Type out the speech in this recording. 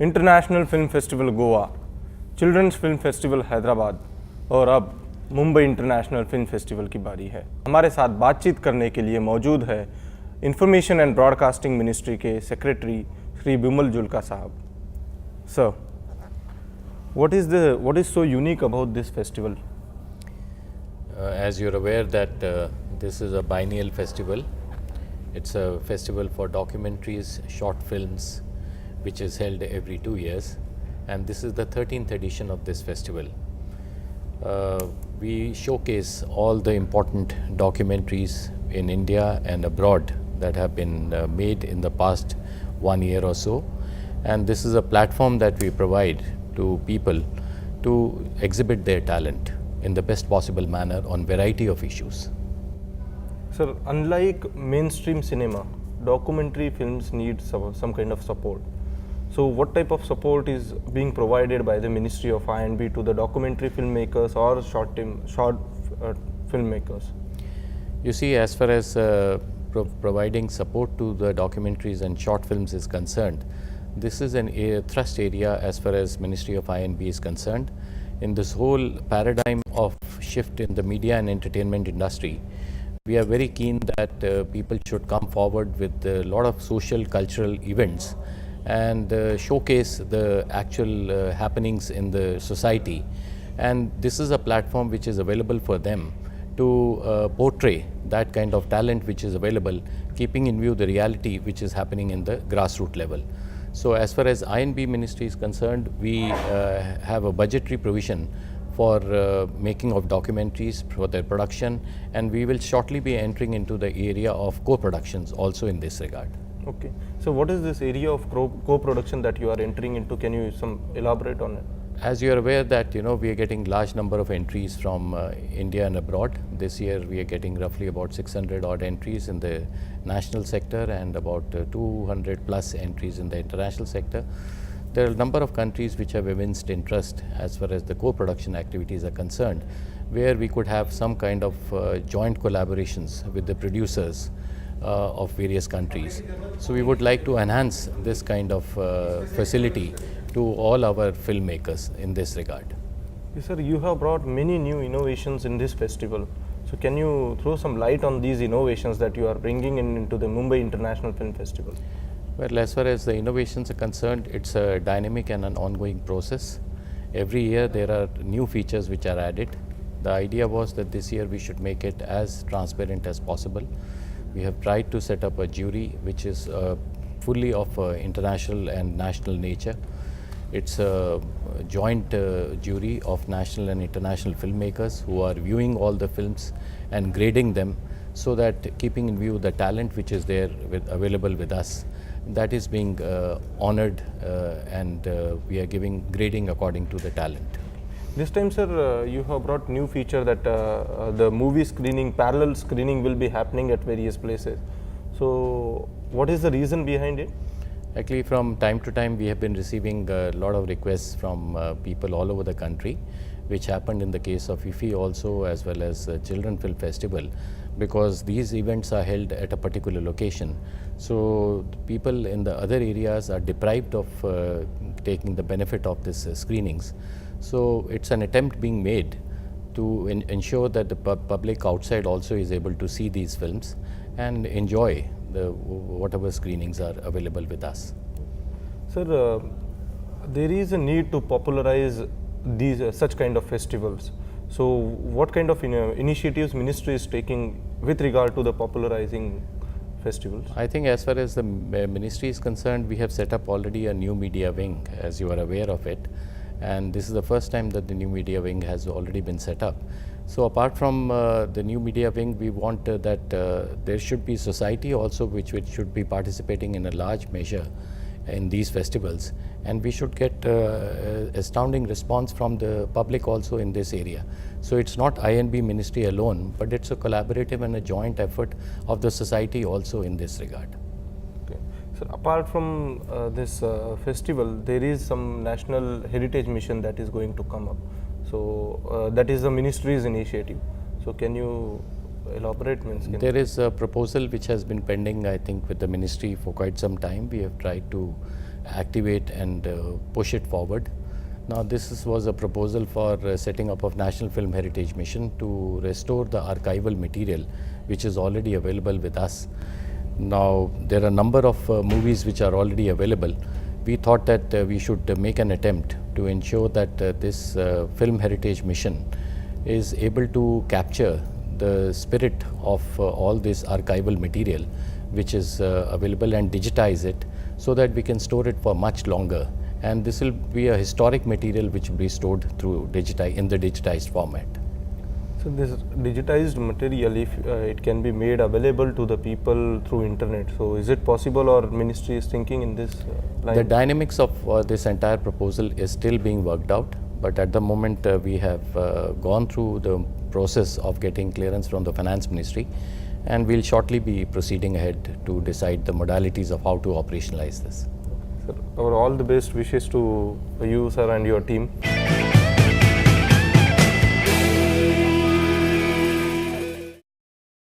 International film festival Goa, children's film festival Hyderabad और अब Mumbai international film festival की बारी है। हमारे साथ बातचीत करने के लिए मौजूद है इंफॉर्मेशन एंड ब्रॉडकास्टिंग मिनिस्ट्री के सेक्रेटरी श्री बिमल जुल्का साहब। Sir, what is so unique about this festival? As you're aware that this is a biennial festival. It's a festival for documentaries, short films, which is held every 2 years, and this is the 13th edition of this festival. We showcase all the important documentaries in India and abroad that have been made in the past 1 year or so, and this is a platform that we provide to people to exhibit their talent in the best possible manner on variety of issues. Sir, unlike mainstream cinema, documentary films need some kind of support. So what type of support is being provided by the Ministry of I&B to the documentary filmmakers or short filmmakers? You see, as far as providing support to the documentaries and short films is concerned, this is a thrust area as far as Ministry of I&B is concerned. In this whole paradigm of shift in the media and entertainment industry, we are very keen that people should come forward with a lot of social cultural events and showcase the actual happenings in the society, and this is a platform which is available for them to portray that kind of talent which is available, keeping in view the reality which is happening in the grassroots level. So as far as I&B ministry is concerned, we have a budgetary provision for making of documentaries for their production, and we will shortly be entering into the area of co-productions also in this regard. Okay. So what is this area of co-production that you are entering into? Can you elaborate on it? As you are aware that we are getting large number of entries from India and abroad. This year we are getting roughly about 600 odd entries in the national sector and about 200 plus entries in the international sector. There are a number of countries which have evinced interest as far as the co-production activities are concerned, where we could have some kind of joint collaborations with the producers of various countries. So we would like to enhance this kind of facility to all our filmmakers in this regard. Yes, sir, you have brought many new innovations in this festival. So can you throw some light on these innovations that you are bringing into the Mumbai International Film Festival? Well, as far as the innovations are concerned, it's a dynamic and an ongoing process. Every year there are new features which are added. The idea was that this year we should make it as transparent as possible. We have tried to set up a jury which is fully of international and national nature. It's a joint jury of national and international filmmakers who are viewing all the films and grading them, so that keeping in view the talent which is there available with us, that is being honored, and we are giving grading according to the talent. This time, sir, you have brought new feature that the movie screening, parallel screening will be happening at various places. So what is the reason behind it? Actually, from time to time we have been receiving a lot of requests from people all over the country, which happened in the case of IFFI also, as well as Children Film Festival, because these events are held at a particular location. So people in the other areas are deprived of taking the benefit of these screenings. So it's an attempt being made to ensure that the public outside also is able to see these films and enjoy whatever screenings are available with us. Sir, there is a need to popularize these such kind of festivals. So what kind of initiatives ministry is taking with regard to the popularizing festivals? I think as far as the ministry is concerned, we have set up already a new media wing, as you are aware of it, and this is the first time that the new media wing has already been set up. So apart from the new media wing, we want that there should be society also which should be participating in a large measure in these festivals, and we should get astounding response from the public also in this area. So it's not I&B ministry alone, but it's a collaborative and a joint effort of the society also in this regard. Okay. So apart from this festival, there is some national heritage mission that is going to come up. So that is the ministry's initiative. So can you elaborate? There is a proposal which has been pending, I think, with the ministry for quite some time. We have tried to activate and push it forward. Now was a proposal for setting up of National Film Heritage Mission to restore the archival material which is already available with us. Now there are a number of movies which are already available. We thought that we should make an attempt to ensure that this Film Heritage Mission is able to capture the spirit of all this archival material which is available and digitize it so that we can store it for much longer. And this will be a historic material which will be stored through in the digitized format. So this digitized material, if it can be made available to the people through internet, so is it possible, or ministry is thinking in this line? The dynamics of this entire proposal is still being worked out, but at the moment we have gone through the process of getting clearance from the Finance Ministry, and we'll shortly be proceeding ahead to decide the modalities of how to operationalize this. Sir, all the best wishes to you, sir, and your team.